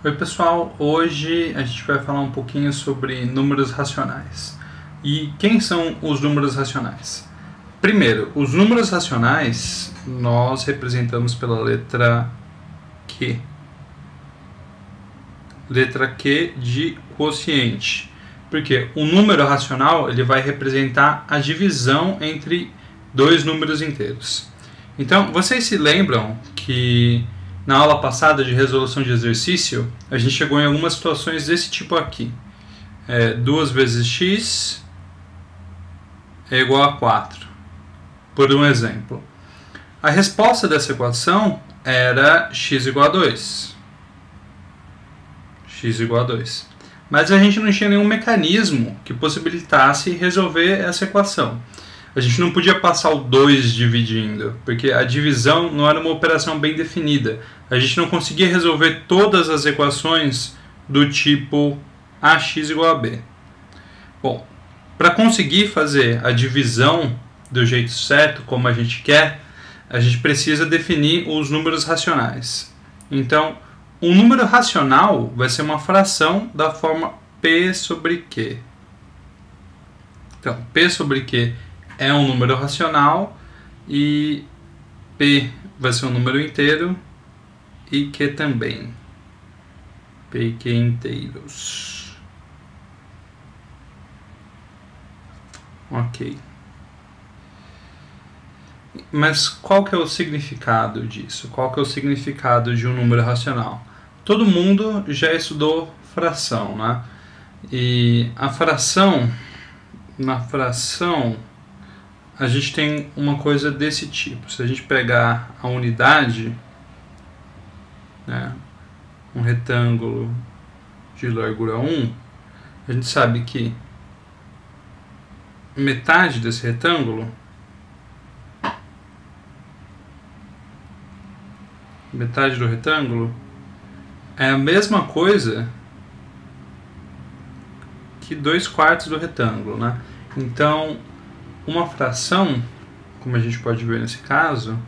Oi pessoal, hoje a gente vai falar um pouquinho sobre números racionais. E quem são os números racionais? Primeiro, os números racionais nós representamos pela letra Q. Letra Q de quociente. Porque o número racional ele vai representar a divisão entre dois números inteiros. Então, vocês se lembram que na aula passada de resolução de exercício, a gente chegou em algumas situações desse tipo aqui. 2 vezes x é igual a 4, por um exemplo. A resposta dessa equação era x igual a 2. X igual a 2. Mas a gente não tinha nenhum mecanismo que possibilitasse resolver essa equação. A gente não podia passar o 2 dividindo, porque a divisão não era uma operação bem definida. A gente não conseguia resolver todas as equações do tipo ax igual a b. Bom, para conseguir fazer a divisão do jeito certo, como a gente quer, a gente precisa definir os números racionais. Então, um número racional vai ser uma fração da forma p sobre q. Então, p sobre q é um número racional e p vai ser um número inteiro e q também. P e q inteiros. Ok. Mas qual que é o significado disso? Qual que é o significado de um número racional? Todo mundo já estudou fração, né? E a fração, na fração, a gente tem uma coisa desse tipo. Se a gente pegar a unidade, né, um retângulo de largura 1, a gente sabe que metade desse retângulo, metade do retângulo, é a mesma coisa que 2/4 do retângulo, né? Então, uma fração, como a gente pode ver nesse caso,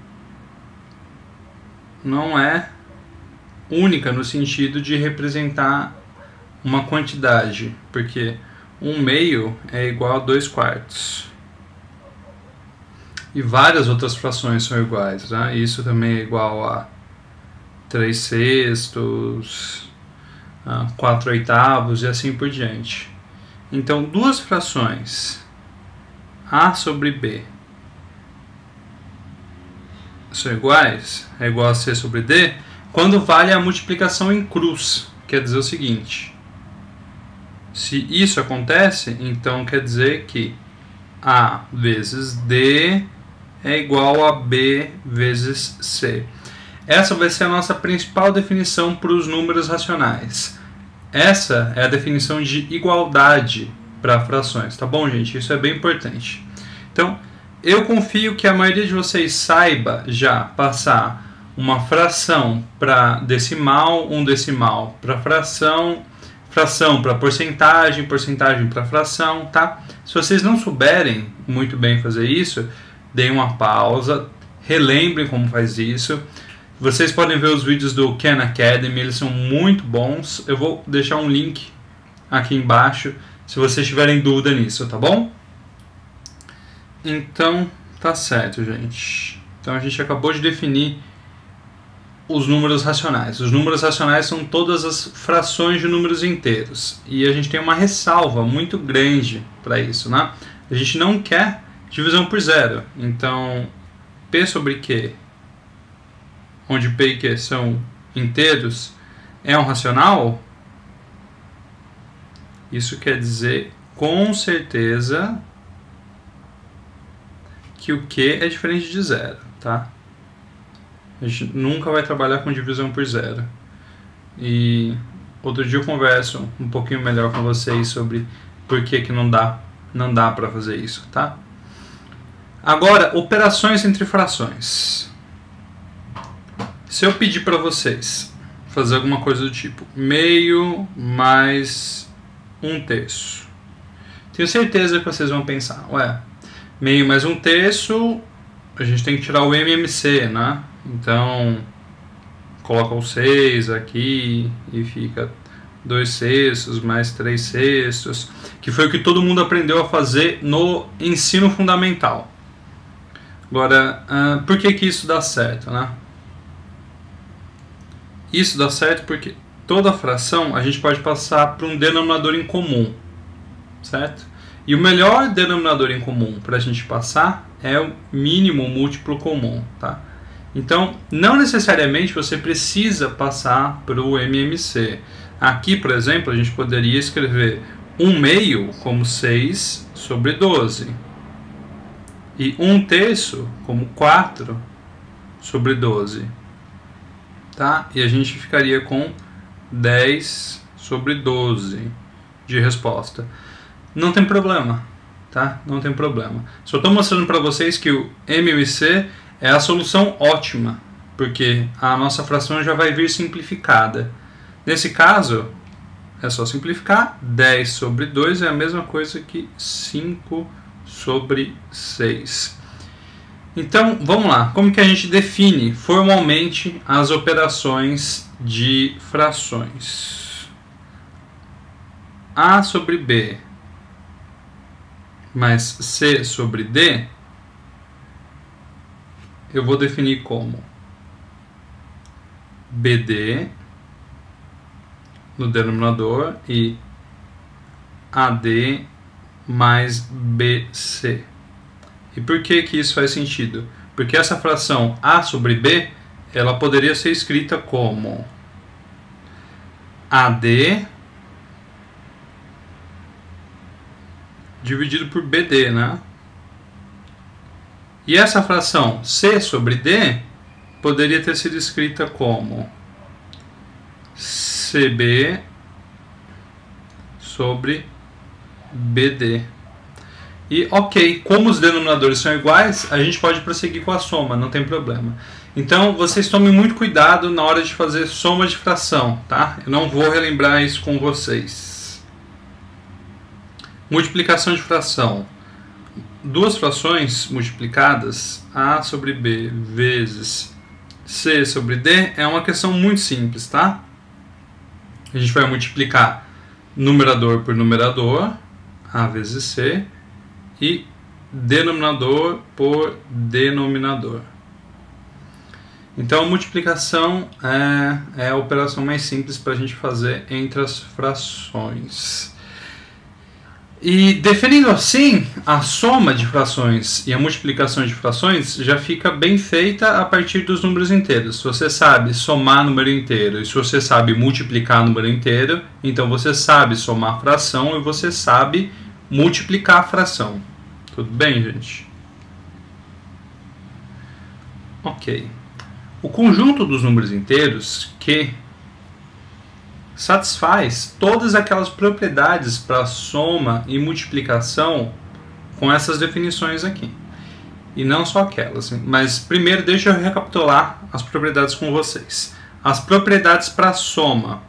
não é única no sentido de representar uma quantidade, porque 1/2 é igual a 2/4. E várias outras frações são iguais, né? Isso também é igual a 3/6, 4/8 e assim por diante. Então, duas frações, a sobre b, são iguais, é igual a c sobre d, quando vale a multiplicação em cruz. Quer dizer o seguinte: se isso acontece, então quer dizer que a vezes d é igual a b vezes c. Essa vai ser a nossa principal definição para os números racionais. Essa é a definição de igualdade para frações, tá bom, gente? Isso é bem importante. Então, eu confio que a maioria de vocês saiba já passar uma fração para decimal, um decimal para fração, fração para porcentagem, porcentagem para fração, tá? Se vocês não souberem muito bem fazer isso, deem uma pausa, relembrem como faz isso. Vocês podem ver os vídeos do Khan Academy, eles são muito bons. Eu vou deixar um link aqui embaixo se vocês tiverem dúvida nisso, tá bom? Então, tá certo, gente. Então a gente acabou de definir os números racionais. Os números racionais são todas as frações de números inteiros. E a gente tem uma ressalva muito grande para isso, né? A gente não quer divisão por zero. Então, p sobre q, onde p e q são inteiros, é um racional? Isso quer dizer, com certeza, que o q é diferente de zero, tá? A gente nunca vai trabalhar com divisão por zero. E outro dia eu converso um pouquinho melhor com vocês sobre por que não dá para fazer isso, tá? Agora, operações entre frações. Se eu pedir para vocês fazer alguma coisa do tipo meio mais 1/3, tenho certeza que vocês vão pensar, ué, meio mais 1/3, a gente tem que tirar o MMC, né? Então, coloca o 6 aqui e fica 2/6 mais 3/6, que foi o que todo mundo aprendeu a fazer no ensino fundamental. Agora, por que isso dá certo, né? Isso dá certo porque toda fração a gente pode passar para um denominador em comum, certo? E o melhor denominador em comum para a gente passar é o mínimo múltiplo comum, tá? Então, não necessariamente você precisa passar para o MMC. Aqui, por exemplo, a gente poderia escrever 1/2 como 6/12 e 1/3 como 4/12, tá? E a gente ficaria com 10/12 de resposta. Não tem problema, tá? Não tem problema. Só estou mostrando para vocês que o MMC é a solução ótima, porque a nossa fração já vai vir simplificada. Nesse caso, é só simplificar. 10/2 é a mesma coisa que 5/6. Então, vamos lá. Como que a gente define formalmente as operações de frações? A sobre B mais C sobre D, eu vou definir como BD no denominador e AD mais BC. E por que isso faz sentido? Porque essa fração A sobre B, ela poderia ser escrita como AD dividido por BD, né? E essa fração C sobre D poderia ter sido escrita como CB sobre BD. E ok, como os denominadores são iguais, a gente pode prosseguir com a soma, não tem problema. Então vocês tomem muito cuidado na hora de fazer soma de fração, tá? Eu não vou relembrar isso com vocês. Multiplicação de fração. Duas frações multiplicadas, A sobre B vezes C sobre D, é uma questão muito simples, tá? A gente vai multiplicar numerador por numerador, A vezes C, e denominador por denominador. Então, a multiplicação é a operação mais simples para a gente fazer entre as frações. E definindo assim, a soma de frações e a multiplicação de frações já fica bem feita a partir dos números inteiros. Se você sabe somar número inteiro e se você sabe multiplicar número inteiro, então você sabe somar fração e você sabe multiplicar a fração. Tudo bem, gente? Ok. O conjunto dos números inteiros que satisfaz todas aquelas propriedades para soma e multiplicação com essas definições aqui. E não só aquelas. Mas primeiro deixa eu recapitular as propriedades com vocês. As propriedades para soma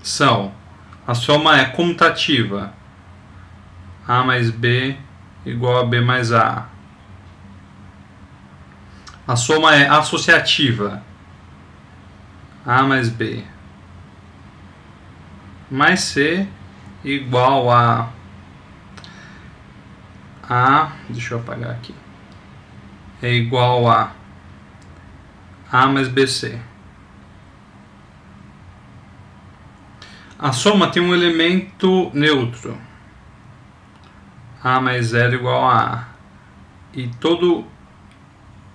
são: a soma é comutativa, A mais B igual a B mais A. A soma é associativa, A mais B mais C igual a deixa eu apagar aqui, é igual a mais BC. A soma tem um elemento neutro, A mais 0 igual a A, e todo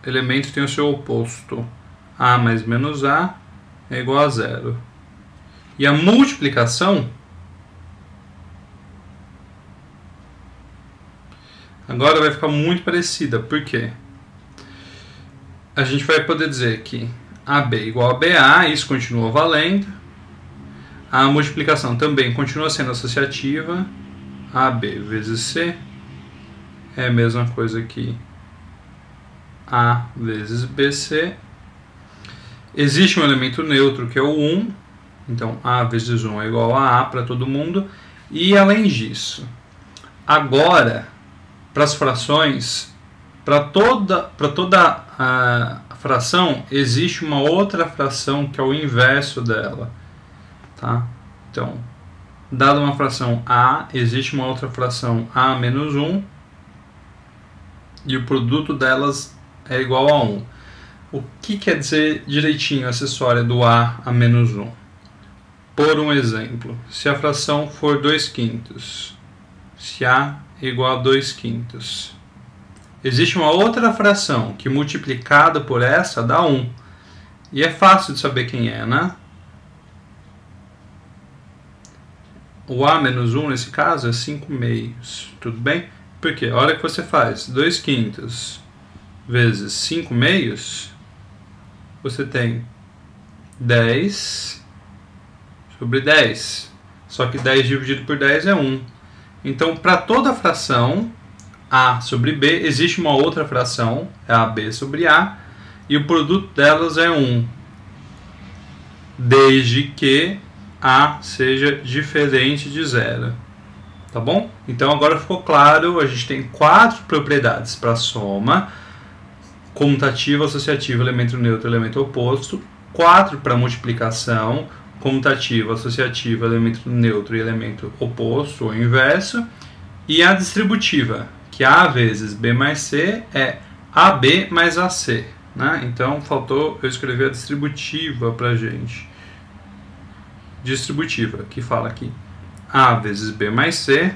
elemento tem o seu oposto, A mais menos A é igual a 0. E a multiplicação agora vai ficar muito parecida. Por quê? A gente vai poder dizer que AB igual a BA, isso continua valendo. A multiplicação também continua sendo associativa. AB vezes C é a mesma coisa que A vezes BC. Existe um elemento neutro que é o 1, então A vezes 1 é igual a para todo mundo. E além disso, agora, para as frações, para toda fração, existe uma outra fração que é o inverso dela, tá? Então, dada uma fração A, existe uma outra fração A menos 1 e o produto delas é igual a 1. O que quer dizer direitinho essa história do A a menos 1? Por um exemplo, se a fração for 2/5, se A é igual a 2/5, existe uma outra fração que multiplicada por essa dá 1. E é fácil de saber quem é, né? O A menos 1 nesse caso é 5/2, tudo bem? Porque a hora que você faz 2/5 vezes 5/2, você tem 10 sobre 10. Só que 10 dividido por 10 é 1. Então, para toda fração A sobre B, existe uma outra fração, é AB sobre A, e o produto delas é 1. Desde que A seja diferente de 0. Tá bom? Então agora ficou claro, a gente tem 4 propriedades para soma: comutativa, associativa, elemento neutro, elemento oposto. 4 para multiplicação: comutativa, associativa, elemento neutro e elemento oposto ou inverso. E a distributiva, que A vezes B mais C é AB mais AC, né? Então faltou eu escrever a distributiva para a gente. Distributiva, que fala aqui A vezes B mais C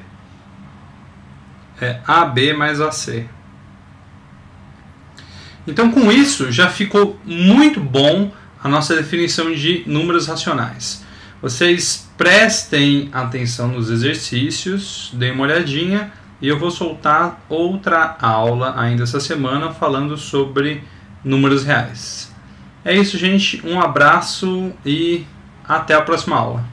é AB mais AC. Então, com isso, já ficou muito bom a nossa definição de números racionais. Vocês prestem atenção nos exercícios, deem uma olhadinha, e eu vou soltar outra aula ainda essa semana falando sobre números reais. É isso, gente. Um abraço e até a próxima aula.